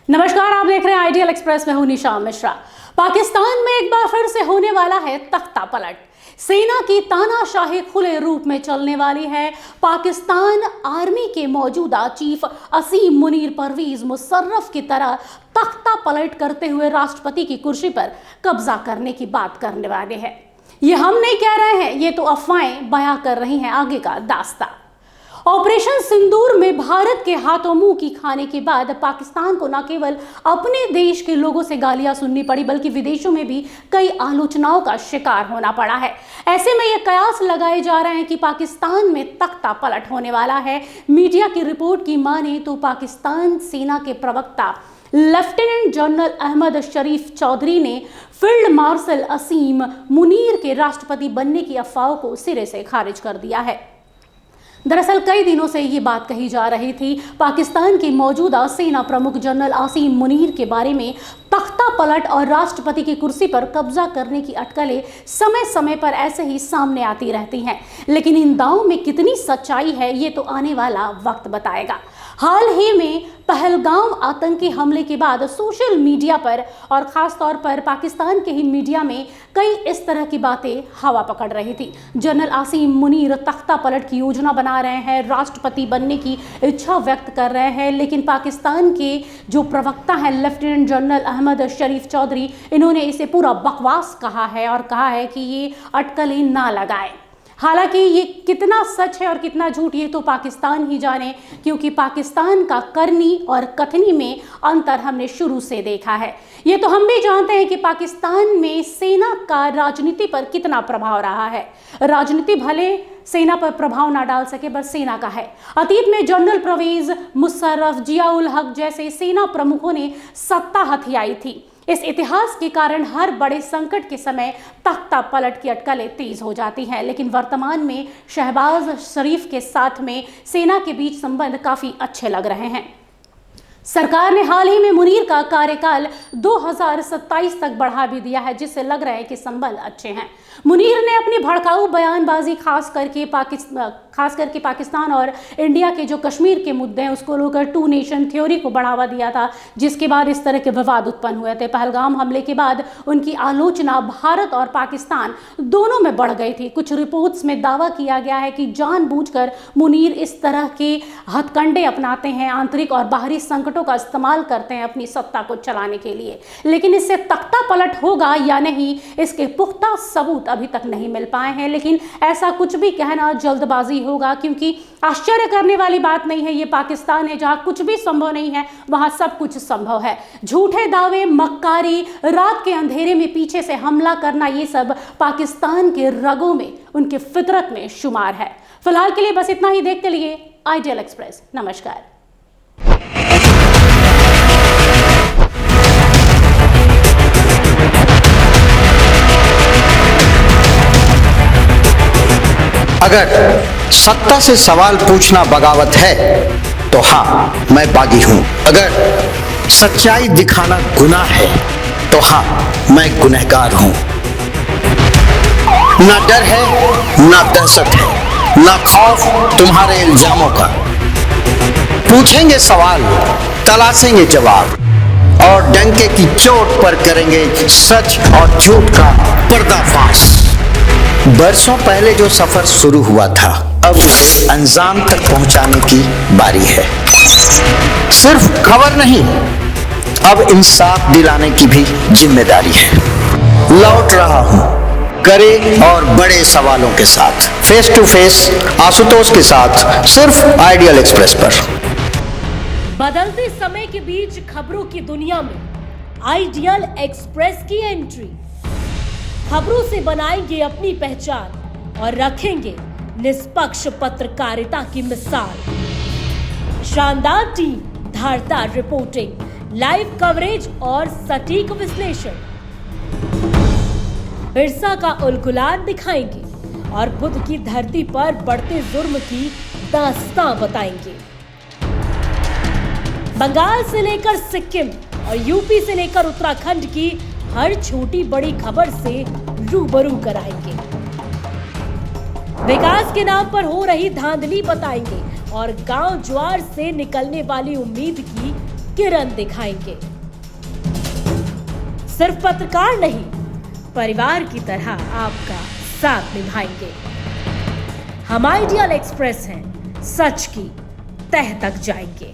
नमस्कार, आप देख रहे हैं आइडियल एक्सप्रेस में हूं निशा मिश्रा। पाकिस्तान में एक बार फिर से होने वाला है तख्ता पलट। सेना की तानाशाही खुले रूप में चलने वाली है। पाकिस्तान आर्मी के मौजूदा चीफ असीम मुनीर परवेज मुशर्रफ की तरह तख्ता पलट करते हुए राष्ट्रपति की कुर्सी पर कब्जा करने की बात करने वाले हैं। ये हम नहीं कह रहे हैं, ये तो अफवाहें बयां कर रही हैं आगे का दास्ता। ऑपरेशन सिंदूर में भारत के हाथों मुंह की खाने के बाद पाकिस्तान को न केवल अपने देश के लोगों से गालियां सुननी पड़ी, बल्कि विदेशों में भी कई आलोचनाओं का शिकार होना पड़ा है। ऐसे में ये कयास लगाए जा रहे हैं कि पाकिस्तान में तख्ता पलट होने वाला है। मीडिया की रिपोर्ट की माने तो पाकिस्तान सेना के प्रवक्ता लेफ्टिनेंट जनरल अहमद शरीफ चौधरी ने फील्ड मार्शल असीम मुनीर के राष्ट्रपति बनने की अफवाहों को सिरे से खारिज कर दिया है। दरअसल कई दिनों से ये बात कही जा रही थी, पाकिस्तान के मौजूदा सेना प्रमुख जनरल असीम मुनीर के बारे में तख्ता पलट और राष्ट्रपति की कुर्सी पर कब्जा करने की अटकलें समय समय पर ऐसे ही सामने आती रहती हैं। लेकिन इन दावों में कितनी सच्चाई है, ये तो आने वाला वक्त बताएगा। हाल ही में पहलगाम आतंकी हमले के बाद सोशल मीडिया पर और ख़ास तौर पर पाकिस्तान के ही मीडिया में कई इस तरह की बातें हवा पकड़ रही थी। जनरल असीम मुनीर तख्ता पलट की योजना बना रहे हैं, राष्ट्रपति बनने की इच्छा व्यक्त कर रहे हैं, लेकिन पाकिस्तान के जो प्रवक्ता हैं लेफ्टिनेंट जनरल अहमद शरीफ चौधरी, इन्होंने इसे पूरा बकवास कहा है और कहा है कि ये अटकलें ना लगाए। हालांकि ये कितना सच है और कितना झूठ, ये तो पाकिस्तान ही जाने, क्योंकि पाकिस्तान का करनी और कथनी में अंतर हमने शुरू से देखा है। ये तो हम भी जानते हैं कि पाकिस्तान में सेना का राजनीति पर कितना प्रभाव रहा है। राजनीति भले सेना पर प्रभाव ना डाल सके, बस सेना का है। अतीत में जनरल परवेज मुशर्रफ, जियाउल हक जैसे सेना प्रमुखों ने सत्ता हथियाई थी। इस इतिहास के कारण हर बड़े संकट के समय तख्ता पलट की अटकलें तेज हो जाती हैं, लेकिन वर्तमान में शहबाज शरीफ के साथ में सेना के बीच संबंध काफी अच्छे लग रहे हैं। सरकार ने हाल ही में मुनीर का कार्यकाल 2027 तक बढ़ा भी दिया है, जिससे लग रहा है कि संबंध अच्छे हैं। मुनीर ने अपनी भड़काऊ बयानबाजी खास करके पाकिस्तान और इंडिया के जो कश्मीर के मुद्दे हैं उसको लेकर टू नेशन थ्योरी को बढ़ावा दिया था, जिसके बाद इस तरह के विवाद उत्पन्न हुए थे। पहलगाम हमले के बाद उनकी आलोचना भारत और पाकिस्तान दोनों में बढ़ गई थी। कुछ रिपोर्ट्स में दावा किया गया है कि जानबूझकर मुनीर इस तरह के हथकंडे अपनाते हैं, आंतरिक और बाहरी संकटों का इस्तेमाल करते हैं अपनी सत्ता को चलाने के लिए। लेकिन इससे तख्ता पलट होगा या नहीं, इसके पुख्ता सबूत अभी तक नहीं मिल पाए हैं। लेकिन ऐसा कुछ भी कहना जल्दबाजी होगा, क्योंकि आश्चर्य करने वाली बात नहीं है। ये पाकिस्तान है जहां कुछ भी संभव नहीं है, वहां सब कुछ संभव है। झूठे दावे, मक्कारी, रात के अंधेरे में पीछे से हमला करना, ये सब पाकिस्तान के रगों में, उनके फितरत में शुमार है। फिलहाल के लिए बस इतना ही। देखते रहिए आइडियल एक्सप्रेस। नमस्कार। अगर सत्ता से सवाल पूछना बगावत है तो हाँ, मैं बागी हूं। अगर सच्चाई दिखाना गुनाह है तो हाँ, मैं गुनहगार हूं। ना डर है, ना दहशत है, ना खौफ तुम्हारे इल्जामों का। पूछेंगे सवाल, तलाशेंगे जवाब, और डंके की चोट पर करेंगे सच और झूठ का पर्दाफाश। बरसों पहले जो सफर शुरू हुआ था, अब अंजाम तक पहुंचाने की बारी है। सिर्फ खबर नहीं, अब इंसाफ दिलाने की भी जिम्मेदारी है। लौट रहा हूं करे और बड़े सवालों के साथ, फेस टू फेस आशुतोष के साथ, सिर्फ आइडियल एक्सप्रेस पर। बदलते समय के बीच खबरों की दुनिया में आइडियल एक्सप्रेस की एंट्री। खबरों से बनाएंगे अपनी पहचान और रखेंगे निष्पक्ष पत्रकारिता की मिसाल। शानदार टीम, धारदार रिपोर्टिंग, लाइव कवरेज और सटीक विश्लेषण। बिरसा का उलगुलान दिखाएंगे और बुद्ध की धरती पर बढ़ते जुर्म की दास्तां बताएंगे। बंगाल से लेकर सिक्किम और यूपी से लेकर उत्तराखंड की हर छोटी बड़ी खबर से रूबरू कराएंगे। विकास के नाम पर हो रही धांधली बताएंगे और गांव ज्वार से निकलने वाली उम्मीद की किरण दिखाएंगे। सिर्फ पत्रकार नहीं, परिवार की तरह आपका साथ निभाएंगे। हम आइडियल एक्सप्रेस हैं, सच की तह तक जाएंगे।